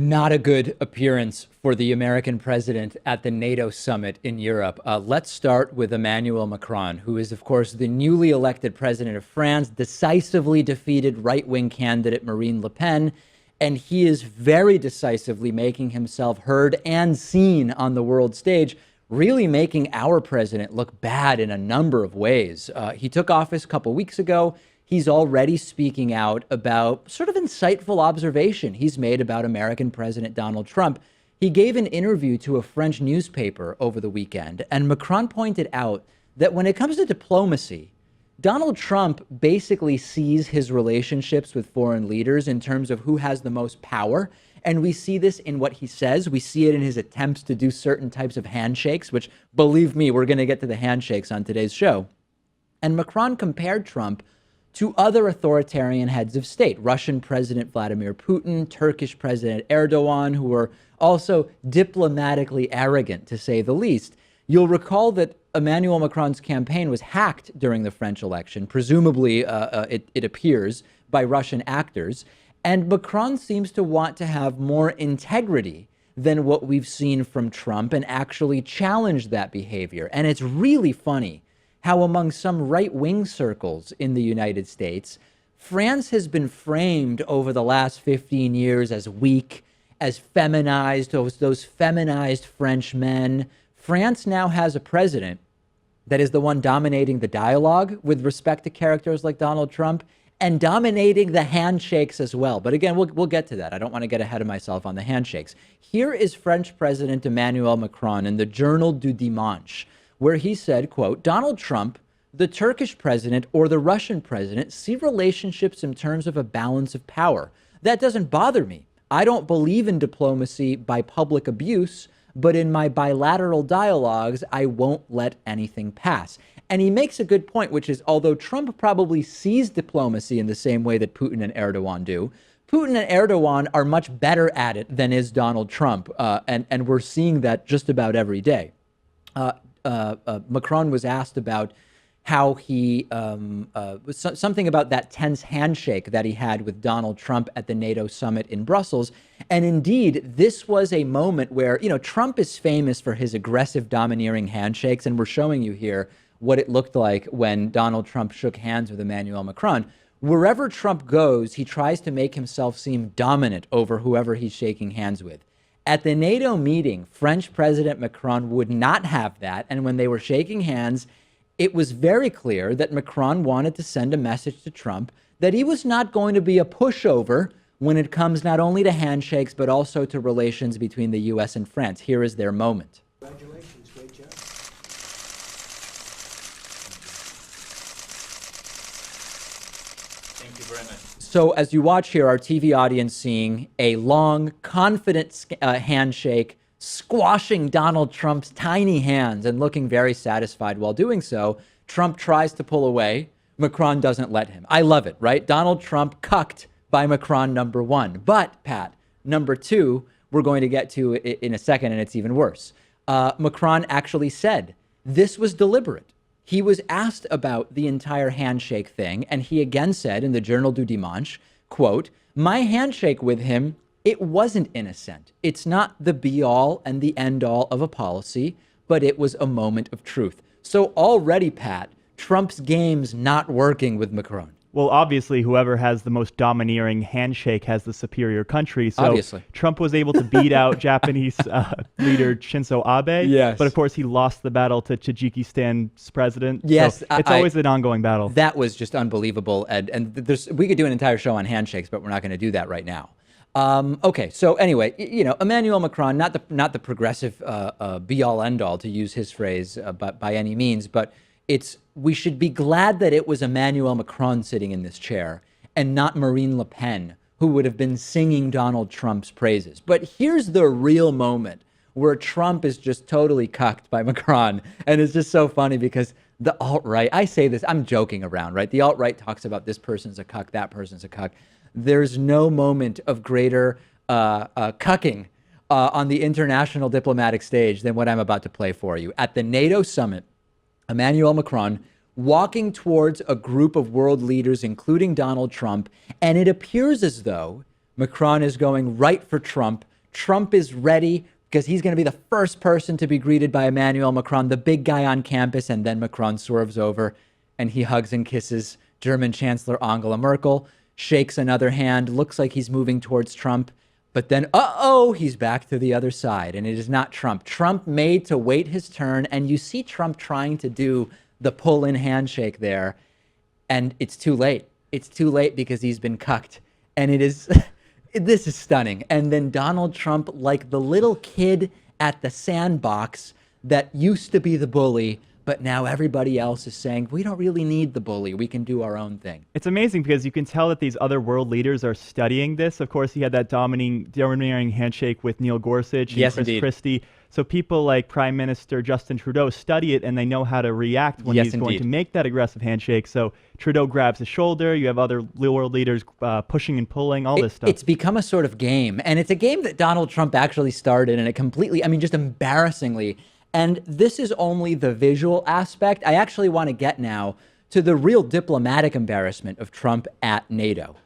Not a good appearance for the American president at the NATO summit in Europe. Let's start with Emmanuel Macron, who is, of course, the newly elected president of France, decisively defeated right-wing candidate Marine Le Pen, and he is very decisively making himself heard and seen on the world stage, really making our president look bad in a number of ways. He took office a couple weeks ago. He's already speaking out about sort of insightful observation he's made about American President Donald Trump. He gave an interview to a French newspaper over the weekend, and Macron pointed out that when it comes to diplomacy, Donald Trump basically sees his relationships with foreign leaders in terms of who has the most power. And we see this in what he says. We see it in his attempts to do certain types of handshakes, which, believe me, we're going to get to the handshakes on today's show. And Macron compared Trump to other authoritarian heads of state, Russian President Vladimir Putin, Turkish President Erdogan, who were also diplomatically arrogant, to say the least. You'll recall that Emmanuel Macron's campaign was hacked during the French election, presumably, it appears, by Russian actors. And Macron seems to want to have more integrity than what we've seen from Trump and actually challenge that behavior. And it's really funny how among some right-wing circles in the United States, France has been framed over the last 15 years as weak, as feminized, those feminized French men. France now has a president that is the one dominating the dialogue with respect to characters like Donald Trump and dominating the handshakes as well. But again, we'll get to that. I don't want to get ahead of myself on the handshakes. Here is French President Emmanuel Macron in the Journal du Dimanche, where he said, quote, Donald Trump, the Turkish president, or the Russian president see relationships in terms of a balance of power. That doesn't bother me. I don't believe in diplomacy by public abuse, but in my bilateral dialogues, I won't let anything pass. And he makes a good point, which is, although Trump probably sees diplomacy in the same way that Putin and Erdogan do, Putin and Erdogan are much better at it than is Donald Trump. And we're seeing that just about every day. Macron was asked about how he something about that tense handshake that he had with Donald Trump at the NATO summit in Brussels. And indeed, this was a moment where, Trump is famous for his aggressive, domineering handshakes. And we're showing you here what it looked like when Donald Trump shook hands with Emmanuel Macron. Wherever Trump goes, he tries to make himself seem dominant over whoever he's shaking hands with. At the NATO meeting, French President Macron would not have that. And when they were shaking hands, it was very clear that Macron wanted to send a message to Trump that he was not going to be a pushover when it comes not only to handshakes, but also to relations between the U.S. and France. Here is their moment. Congratulations, great job. Thank you very much. So as you watch here, our TV audience seeing a long, confident handshake, squashing Donald Trump's tiny hands and looking very satisfied while doing so. Trump tries to pull away. Macron doesn't let him. I love it, right? Donald Trump cucked by Macron, number one. But, Pat, number two, we're going to get to in a second, and it's even worse. Macron actually said this was deliberate. He was asked about the entire handshake thing, and he again said in the Journal du Dimanche, quote, my handshake with him, it wasn't innocent. It's not the be-all and the end-all of a policy, but it was a moment of truth. So already, Pat, Trump's game's not working with Macron. Well, obviously, whoever has the most domineering handshake has the superior country. So obviously, Trump was able to beat out Japanese leader Shinzo Abe. Yes. But of course, he lost the battle to Tajikistan's president. Yes. So it's always an ongoing battle. That was just unbelievable. And we could do an entire show on handshakes, but we're not going to do that right now. Okay, so anyway, Emmanuel Macron, not the progressive be-all, end-all, to use his phrase, but by any means, but we should be glad that it was Emmanuel Macron sitting in this chair and not Marine Le Pen, who would have been singing Donald Trump's praises. But here's the real moment where Trump is just totally cucked by Macron. And it's just so funny because the alt-right, I say this, I'm joking around, right? The alt-right talks about this person's a cuck, that person's a cuck. There's no moment of greater cucking on the international diplomatic stage than what I'm about to play for you. At the NATO summit, Emmanuel Macron walking towards a group of world leaders, including Donald Trump, and it appears as though Macron is going right for Trump. Trump is ready because he's going to be the first person to be greeted by Emmanuel Macron, the big guy on campus. And then Macron swerves over and he hugs and kisses German Chancellor Angela Merkel, shakes another hand, looks like he's moving towards Trump. But then, he's back to the other side. And it is not Trump. Trump made to wait his turn. And you see Trump trying to do the pull-in handshake there. And it's too late. It's too late because he's been cucked. And it is, this is stunning. And then Donald Trump, like the little kid at the sandbox that used to be the bully, but now everybody else is saying, we don't really need the bully. We can do our own thing. It's amazing because you can tell that these other world leaders are studying this. Of course, he had that domineering handshake with Neil Gorsuch and Chris Christie. So people like Prime Minister Justin Trudeau study it and they know how to react when he's going to make that aggressive handshake. So Trudeau grabs his shoulder. You have other world leaders pushing and pulling, all this stuff. It's become a sort of game. And it's a game that Donald Trump actually started, and it completely, just embarrassingly. And this is only the visual aspect. I actually want to get now to the real diplomatic embarrassment of Trump at NATO.